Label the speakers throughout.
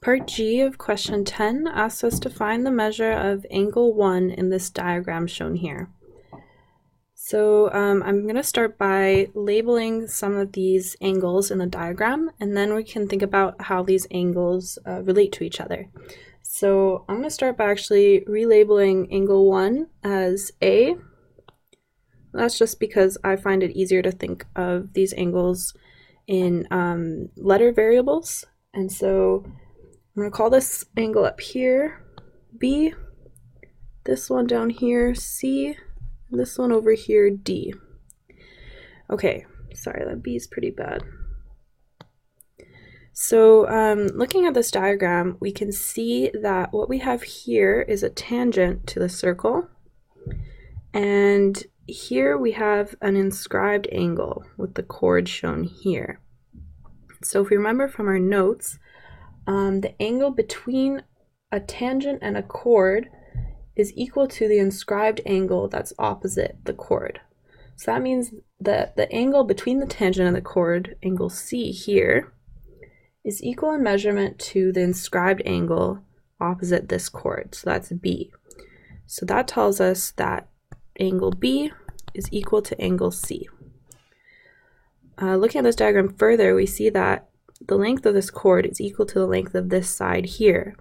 Speaker 1: Part G of question 10 asks us to find the measure of angle 1 in this diagram shown here. So I'm going to start by labeling some of these angles in the diagram, and then we can think about how these angles relate to each other. So I'm going to start by actually relabeling angle 1 as A. That's just because I find it easier to think of these angles in letter variables. And so I'm going to call this angle up here B, this one down here C, and this one over here D. Okay, sorry, that B is pretty bad. So looking at this diagram, we can see that what we have here is a tangent to the circle, and here we have an inscribed angle with the chord shown here. So if we remember from our notes, the angle between a tangent and a chord is equal to the inscribed angle that's opposite the chord. So that means that the angle between the tangent and the chord, angle C here, is equal in measurement to the inscribed angle opposite this chord. So that's B. So that tells us that angle B is equal to angle C. Looking at this diagram further, we see that the length of this chord is equal to the length of this side here.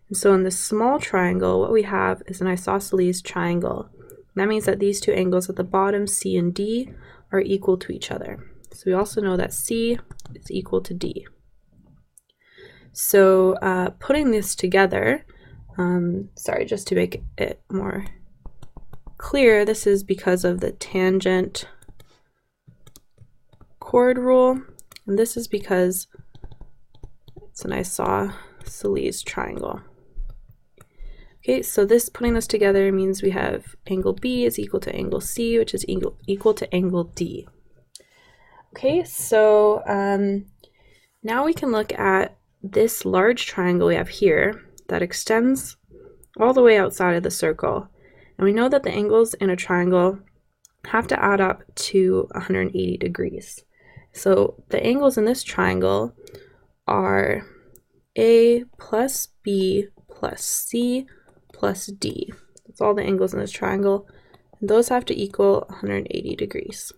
Speaker 1: And so in this small triangle, what we have is an isosceles triangle. That means that these two angles at the bottom, C and D, are equal to each other. So we also know that C is equal to D. So putting this together, sorry, just to make it more clear, this is because of the tangent chord rule, and this is because it's an isosceles triangle. Okay, so putting this together means we have angle B is equal to angle C, which is equal to angle D. Okay, so now we can look at this large triangle we have here that extends all the way outside of the circle. And we know that the angles in a triangle have to add up to 180 degrees. So the angles in this triangle are A plus B plus C plus D. That's all the angles in this triangle, and those have to equal 180 degrees.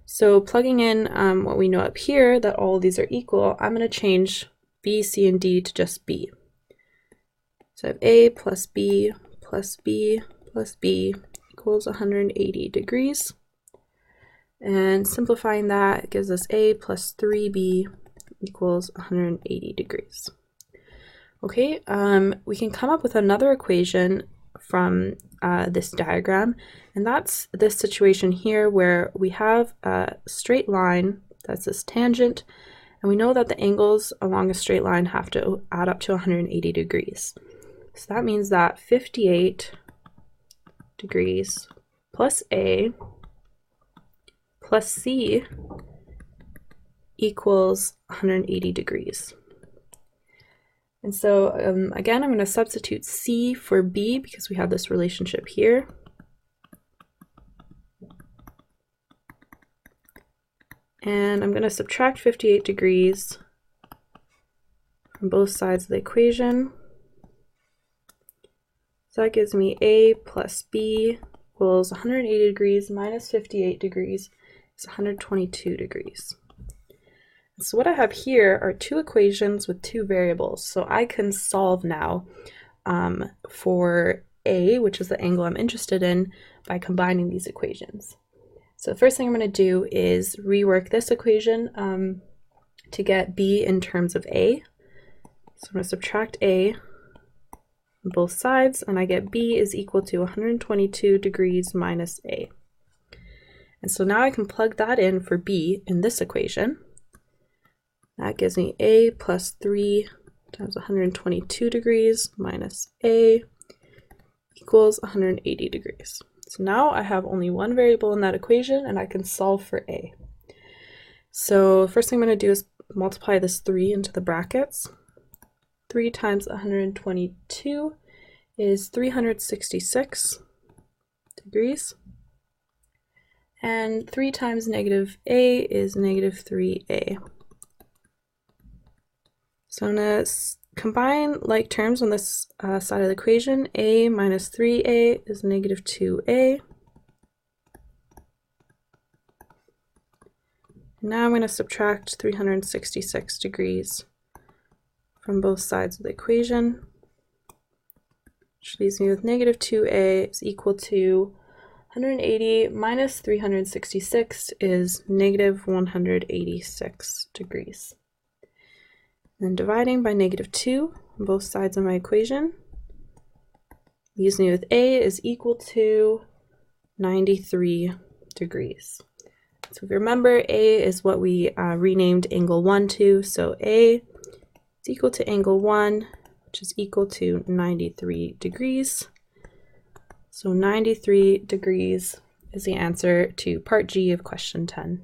Speaker 1: So plugging in what we know up here, that all of these are equal, I'm going to change B, C, and D to just B. So I have A plus B plus B plus B equals 180 degrees. And simplifying that gives us A plus 3B equals 180 degrees. Okay, we can come up with another equation from this diagram, and that's this situation here where we have a straight line, that's this tangent, and we know that the angles along a straight line have to add up to 180 degrees. So that means that 58 degrees plus A plus C equals 180 degrees. And so again, I'm going to substitute C for B because we have this relationship here. And I'm going to subtract 58 degrees from both sides of the equation. So that gives me A plus B equals 180 degrees minus 58 degrees is 122 degrees. So what I have here are two equations with two variables. So I can solve now for A, which is the angle I'm interested in, by combining these equations. So the first thing I'm going to do is rework this equation to get B in terms of A. So I'm going to subtract A on both sides, and I get B is equal to 122 degrees minus A. And so now I can plug that in for B in this equation. That gives me A plus 3 times 122 degrees minus A equals 180 degrees. So now I have only one variable in that equation, and I can solve for A. So the first thing I'm going to do is multiply this 3 into the brackets. 3 times 122 is 366 degrees. And 3 times negative A is negative 3A. So I'm going to combine like terms on this side of the equation. A minus 3a is negative 2a. Now I'm going to subtract 366 degrees from both sides of the equation, which leaves me with negative 2a is equal to 180 minus 366 is negative 186 degrees. Then dividing by negative 2 on both sides of my equation leaves me with a is equal to 93 degrees. So if you remember, a is what we renamed angle 1 to, so a is equal to angle 1, which is equal to 93 degrees. So 93 degrees is the answer to part G of question 10.